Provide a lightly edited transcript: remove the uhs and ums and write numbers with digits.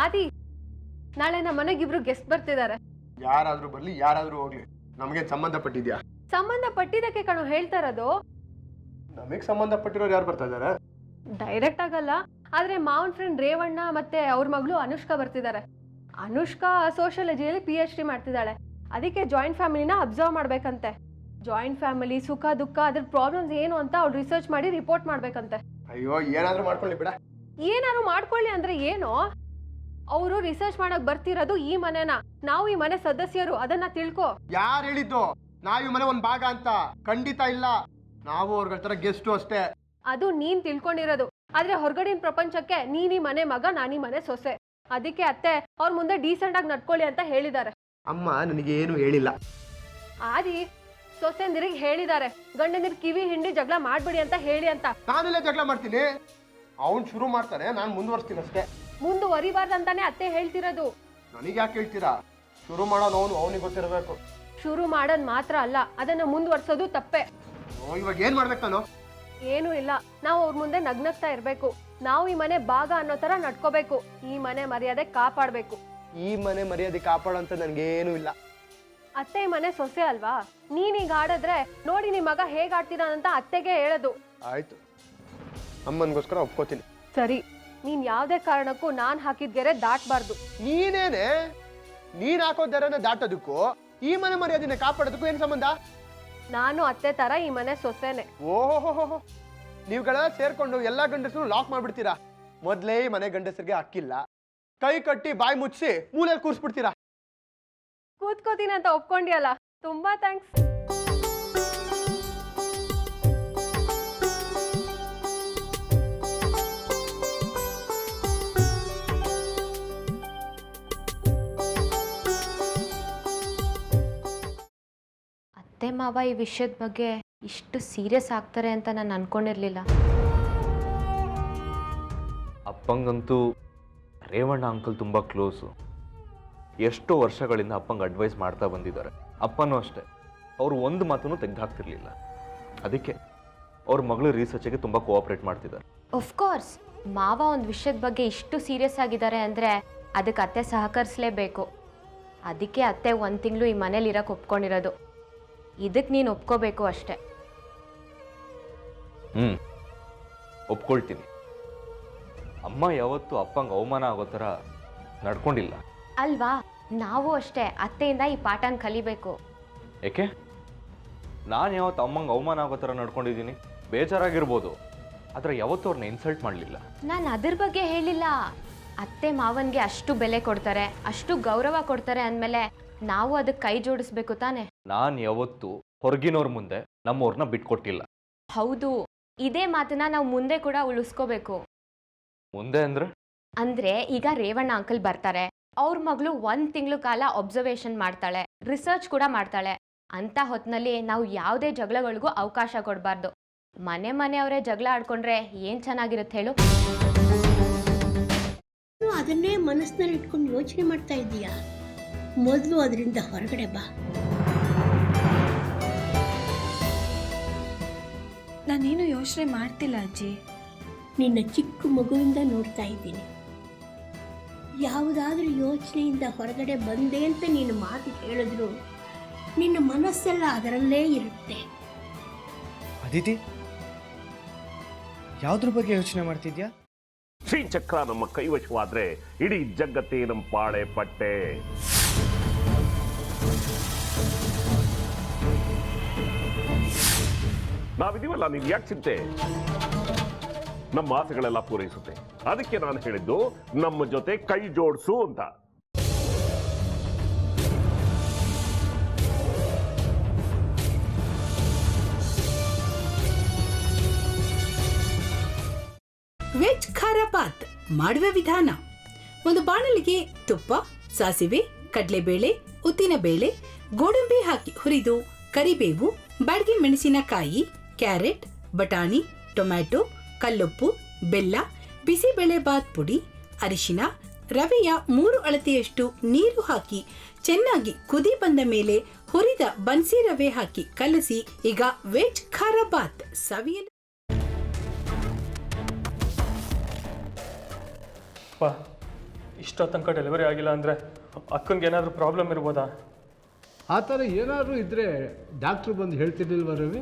ಆದಿ, ನಾಳೆ ನಮ್ಮ ಮನೆಗಿಬ್ರು ಗೆಸ್ಟ್ ಬರ್ತಿದ್ದಾರೆ. ಯಾರಾದ್ರೂ ಬರ್ಲಿ ಯಾರಾದ್ರೂ ಹೋಗ್ಲಿ, ನಮಗೆ ಸಂಬಂಧ ಪಟ್ಟಿದ್ಯಾ? ಸಂಬಂಧ ಪಟ್ಟಿದ್ದಕ್ಕೆ ಕಣೋ ಹೇಳ್ತಾ ಇರೋದು. ನಮಗ್ ಸಂಬಂಧಪಟ್ಟಿರೋರು ಯಾರು ಬರ್ತಾ ಇದಾರೆ? ಡೈರೆಕ್ಟ್ ಆಗಲ್ಲ, ಆದ್ರೆ ಮಾವನ್ ಫ್ರೆಂಡ್ ರೇವಣ್ಣ ಮತ್ತೆ ಅವ್ರ ಮಗಳು ಅನುಷ್ಕಾ ಬರ್ತಿದ್ದಾರೆ. ಅನುಷ್ಕಾ ಸೋಷಿಯಾಲಜಿಯಲ್ಲಿ PhD ಮಾಡ್ತಿದ್ದಾಳೆ. ಅದಕ್ಕೆ ಜಾಯಿಂಟ್ ಫ್ಯಾಮಿಲಿನ ಅಬ್ಸರ್ವ್ ಮಾಡ್ಬೇಕಂತೆ. ಜಾಯಿಂಟ್ ಫ್ಯಾಮಿಲಿ ಸುಖ ದುಃಖ ಅದ್ರ ಪ್ರಾಬ್ಲಮ್ಸ್ ಏನು ಅಂತ ಅವ್ರು ರಿಸರ್ಚ್ ಮಾಡಿ ರಿಪೋರ್ಟ್ ಮಾಡ್ಬೇಕಂತೆ. ಅಯ್ಯೋ, ಏನಾದ್ರೂ ಮಾಡ್ಕೊಳ್ಳಿ ಬಿಡ. ಏನಾದ್ರು ಮಾಡ್ಕೊಳ್ಳಿ ಅಂದ್ರೆ ಏನು? ಅವರು ರಿಸರ್ಚ್ ಮಾಡಕ್ ಬರ್ತಿರೋದು ಈ ಮನೆನ, ನಾವು ಈ ಮನೆ ಸದಸ್ಯರು, ಅದನ್ನ ತಿಳ್ಕೊ. ಯಾರು ಹೇಳಿದ್ದು ನಾವ್ ಈ ಮನೆ ಒಂದ್ ಭಾಗ ಅಂತ? ಖಂಡಿತ ಇಲ್ಲ, ನಾವು ಅವ್ರ ತರ ಗೆಸ್ಟು ಅಷ್ಟೇ. ಅದು ನೀನ್ ತಿಳ್ಕೊಂಡಿರೋದು, ಆದ್ರೆ ಹೊರಗಡಿನ ಪ್ರಪಂಚಕ್ಕೆ ನೀನ್ ಈ ಮನೆ ಮಗ, ನಾನೀ ಮನೆ ಸೊಸೆ. ಅದಕ್ಕೆ ಅತ್ತೆ ಅವ್ರ ಮುಂದೆ ಡೀಸೆಂಟ್ ಆಗಿ ನಡ್ಕೊಳ್ಳಿ ಅಂತ ಹೇಳಿದ್ದಾರೆ. ಅಮ್ಮ ನನಗೆ ಏನು ಹೇಳಿಲ್ಲ. ಆದಿ, ಸೊಸೆಂದಿರಿಗೆ ಹೇಳಿದ್ದಾರೆ ಗಂಡಂದಿರ್ ಕಿವಿ ಹಿಂಡಿ ಜಗಳ ಮಾಡ್ಬಿಡಿ ಅಂತ ಹೇಳಿ ಅಂತ. ನಾನೆಲ್ಲ ಜಗಳ ಮಾಡ್ತೀನಿ? ಅವ್ನ್ ಶುರು ಮಾಡ್ತಾನೆ, ನಾನ್ ಮುಂದುವರ್ಸ್ತೀನಿ ಅಷ್ಟೇ. ಮುಂದುವರಿಬಾರ್ದಂತಾನೆ ಅತ್ತೆ ಹೇಳ್ತಿರೋದು. ನನಗೆ ಯಾಕೆ ಹೇಳ್ತೀರಾ? ಶುರು ಮಾಡೋನು ಅವನಿಗೆ ಗೊತ್ತಿರಬೇಕು. ಶುರು ಮಾಡೋದ್ ಮಾತ್ರ ಅಲ್ಲ, ಅದನ್ನ ಮುಂದುವರ್ಸೋದು ತಪ್ಪೆ. ಇವಾಗ ಏನ್ ಮಾಡ್ಬೇಕು ನಾನು? ಏನು ಇಲ್ಲ, ನಾವು ಅವ್ರ ಮುಂದೆ ನಗ್ನಗ್ತಾ ಇರ್ಬೇಕು. ನಾವು ಈ ಮನೆ ಭಾಗ ಅನ್ನೋ ತರ ನಡ್ಕೋಬೇಕು. ಈ ಮನೆ ಮರ್ಯಾದೆ ಕಾಪಾಡ್ಬೇಕು. ಈ ಮನೆ ಮರ್ಯಾದೆ ಕಾಪಾಡೋಂತ ನನ್ಗೇನು ಇಲ್ಲ. ಅತ್ತೆ ಈ ಮನೆ ಸೊಸೆ ಅಲ್ವಾ? ನೀನೀಗ ಆಡಿದ್ರೆ ನೋಡಿ ನಿಮ್ ಮಗ ಹೇಗ್ ಆಡ್ತೀರಾ ಅಂತ ಅತ್ತೆಗೆ ಹೇಳೋದು. ಆಯ್ತು, ಅಮ್ಮನ್ಗೋಸ್ಕರ ಒಪ್ಕೋತೀನಿ. ಸರಿ, ನೀನ್ ಯಾವ್ದೇ ಕಾರಣಕ್ಕೂ ನಾನ್ ಹಾಕಿದ್ ಗೆರೆ ದಾಟ್ಬಾರ್ದು. ನೀನೇನೆ? ನೀನ್ ಹಾಕೋ ದರನ ದಾಟೋದಕ್ಕೂ ಈ ಮನೆ ಮರ್ಯಾದೆನ ಕಾಪಾಡೋದಕ್ಕೂ ಏನ್ ಸಂಬಂಧ? ನಾನು ಅತ್ತೆ ತರ ಈ ಮನೆ ಸೊಸೆನೆ. ಓಹೋ, ನೀವುಗಳೆಲ್ಲ ಸೇರ್ಕೊಂಡು ಎಲ್ಲಾ ಗಂಡಸರು ಲಾಕ್ ಮಾಡ್ಬಿಡ್ತೀರಾ. ಮೊದ್ಲೇ ಈ ಮನೆ ಗಂಡಸರಿಗೆ ಹಕ್ಕಿಲ್ಲ, ಕೈ ಕಟ್ಟಿ ಬಾಯಿ ಮುಚ್ಚಿಸಿ ಮೂಲೆಯಲ್ಲಿ ಕೂರ್ಸ್ಬಿಡ್ತೀರಾ. ಕೂತ್ಕೋತೀನಿ ಅಂತ ಒಪ್ಕೊಂಡಿಯಲ್ಲ, ತುಂಬಾ ಥ್ಯಾಂಕ್ಸ್. ಅತ್ತೆ ಮಾವ ಈ ವಿಷಯದ ಬಗ್ಗೆ ಇಷ್ಟು ಸೀರಿಯಸ್ ಆಗ್ತಾರೆ ಅಂತ ನಾನು ಅನ್ಕೊಂಡಿರ್ಲಿಲ್ಲ. ಅಪ್ಪಂಗಂತೂ ರೇವಣ್ಣ ಅಂಕಲ್ ತುಂಬ ಕ್ಲೋಸು. ಎಷ್ಟೋ ವರ್ಷಗಳಿಂದ ಅಪ್ಪಂಗೆ ಅಡ್ವೈಸ್ ಮಾಡ್ತಾ ಬಂದಿದ್ದಾರೆ. ಅಪ್ಪನೂ ಅಷ್ಟೇ, ಅವರು ಒಂದು ಮಾತನ್ನು ತೆಗೆದುಹಾಕ್ತಿರ್ಲಿಲ್ಲ. ಅದಕ್ಕೆ ಅವ್ರ ಮಗಳು ರಿಸರ್ಚ್ಗೆ ತುಂಬ ಕೋಆಪ್ರೇಟ್ ಮಾಡ್ತಿದ್ದಾರೆ. ಆಫ್ಕೋರ್ಸ್, ಮಾವ ಒಂದು ವಿಷಯದ ಬಗ್ಗೆ ಇಷ್ಟು ಸೀರಿಯಸ್ ಆಗಿದ್ದಾರೆ ಅಂದರೆ ಅದಕ್ಕೆ ಅತ್ತೆ ಸಹಕರಿಸಲೇಬೇಕು. ಅದಕ್ಕೆ ಅತ್ತೆ 1 ತಿಂಗಳು ಈ ಮನೇಲಿ ಇರೋಕೆ ಒಪ್ಕೊಂಡಿರೋದು. ಇದಕ್ಕೆ ನೀನು ಒಪ್ಕೋಬೇಕು ಅಷ್ಟೆ. ಒಪ್ಕೊಳ್ತೀನಿ. ಅಮ್ಮ ಯಾವತ್ತೂ ಅಪ್ಪಂಗೆ ಅವಮಾನ ಆಗೋ ಥರ ನಡ್ಕೊಂಡಿಲ್ಲ ಅಲ್ವಾ? ನಾವು ಅಷ್ಟೇ ಅತ್ತೆಯಿಂದ ಈ ಪಾಠನ ಕಲಿಬೇಕು. ಏಕೆ? ನಾನು ಯಾವತ್ತು ಅಮ್ಮಂಗೆ ಅವಮಾನ ಆಗೋ ಥರ ನಡ್ಕೊಂಡಿದ್ದೀನಿ? ಬೇಜಾರಾಗಿರ್ಬೋದು, ಆದರೆ ಯಾವತ್ತೂ ಅವ್ರನ್ನ ಇನ್ಸಲ್ಟ್ ಮಾಡಲಿಲ್ಲ. ನಾನು ಅದ್ರ ಬಗ್ಗೆ ಹೇಳಿಲ್ಲ. ಅತ್ತೆ ಮಾವನಿಗೆ ಅಷ್ಟು ಬೆಲೆ ಕೊಡ್ತಾರೆ, ಅಷ್ಟು ಗೌರವ ಕೊಡ್ತಾರೆ ಅಂದಮೇಲೆ ನಾವು ಅದಕ್ಕೆ ಕೈ ಜೋಡಿಸ್ಬೇಕು ತಾನೆ. ನಾನು ಯಾವತ್ತೂ ಹೊರಗಿನವ್ರ ಮುಂದೆ ನಮ್ಮವ್ರನ್ನ ಬಿಟ್ಕೊಟ್ಟಿಲ್ಲ. ಹೌದು, ಇದೇ ಮಾತನ್ನ ನಾವು ಮುಂದೆ ಕೂಡ ಉಳಿಸ್ಕೋಬೇಕು. ಮುಂದೆ ಅಂದ್ರೆ ಈಗ ರೇವಣ್ಣ ಅಂಕಲ್ ಬರ್ತಾರೆ, ಅವ್ರ ಮಗಳು 1 ತಿಂಗಳು ಕಾಲ ಅಬ್ಸರ್ವೇಷನ್ ಮಾಡ್ತಾಳೆ, ರಿಸರ್ಚ್ ಕೂಡ ಮಾಡ್ತಾಳೆ. ಅಂತ ಹೊತ್ತಿನಲ್ಲಿ ನಾವು ಯಾವುದೇ ಜಗಳಗಳಿಗೂ ಅವಕಾಶ ಕೊಡಬಾರ್ದು. ಮನೆಯವರೇ ಜಗಳ ಆಡ್ಕೊಂಡ್ರೆ ಏನ್ ಚೆನ್ನಾಗಿರುತ್ತೆ ಹೇಳು? ಅದನ್ನೇ ಮನಸ್ಸಿನಲ್ಲಿ ಇಟ್ಕೊಂಡು ಯೋಚನೆ ಮಾಡ್ತಾ ಇದ್ದೀಯಾ? ಮೊದಲು ಅದರಿಂದ ಹೊರಗಡೆ ಬಾ. ನಾನೇನು ಯೋಚನೆ ಮಾಡ್ತಿಲ್ಲ ಅಜ್ಜಿ. ನಿನ್ನ ಚಿಕ್ಕ ಮಗುವಿಂದ ನೋಡ್ತಾ ಇದ್ದೀನಿ. ಯಾವುದಾದ್ರೂ ಯೋಚನೆಯಿಂದ ಹೊರಗಡೆ ಬಂದೆ ಅಂತ ನೀನು ಮಾತು ಹೇಳಿದ್ರು ನಿನ್ನ ಮನಸ್ಸೆಲ್ಲ ಅದರಲ್ಲೇ ಇರುತ್ತೆ. ಅದಿತಿ, ಯಾವುದ್ರ ಬಗ್ಗೆ ಯೋಚನೆ ಮಾಡ್ತಿದ್ಯಾ? ಶ್ರೀಚಕ್ರ ನಮ್ಮ ಕೈವಶವಾದ್ರೆ ಇಡೀ ಜಗತ್ತೇ ನಮ್ಮ ಪಾಳೆ ಪಟ್ಟೆ. ನಾವಿದೀವಲ್ಲ, ನೀವು ಯಾಕೆ ಚಿಂತೆ? ನಮ್ಮ ಆಸೆಗಳೆಲ್ಲ ಪೂರೈಸುತ್ತೆ. ಅದಕ್ಕೆ ನಾನು ಹೇಳಿದ್ದು ನಮ್ಮ ಜೊತೆ ಕೈ ಜೋಡಿಸು ಅಂತ. ವೆಜ್ ಖಾರ ಬಾತ್ ಮಾಡುವ ವಿಧಾನ: ಒಂದು ಬಾಣಲಿಗೆ ತುಪ್ಪ, ಸಾಸಿವೆ, ಕಡಲೆಬೇಳೆ, ಉದ್ದಿನಬೇಳೆ, ಗೋಡಂಬಿ ಹಾಕಿ ಹುರಿದು ಕರಿಬೇವು, ಬಾಡಿಗೆ ಮೆಣಸಿನಕಾಯಿ, ಕ್ಯಾರೆಟ್, ಬಟಾಣಿ, ಟೊಮ್ಯಾಟೊ, ಕಲ್ಲುಪ್ಪು, ಬೆಲ್ಲ, ಬಿಸಿಬೇಳೆ ಬಾತ್ ಪುಡಿ, ಅರಿಶಿನ, ರವೆಯ 3 ಅಳತೆಯಷ್ಟು ನೀರು ಹಾಕಿ ಚೆನ್ನಾಗಿ ಕುದಿ ಬಂದ ಮೇಲೆ ಹುರಿದ ಬನ್ಸಿ ರವೆ ಹಾಕಿ ಕಲಸಿ. ಈಗ ವೆಜ್ ಖಾರ ಬಾತ್ ಸವಿಯಲು. ಇಷ್ಟೋ ತನಕ ಡೆಲಿವರಿ ಆಗಿಲ್ಲ ಅಂದರೆ ಅಕ್ಕಂಗೆ ಏನಾದರೂ ಪ್ರಾಬ್ಲಮ್ ಇರ್ಬೋದಾ? ಆ ಥರ ಏನಾದರೂ ಇದ್ದರೆ ಡಾಕ್ಟ್ರು ಬಂದು ಹೇಳ್ತಿರ್ಲಿಲ್ವ ರವಿ?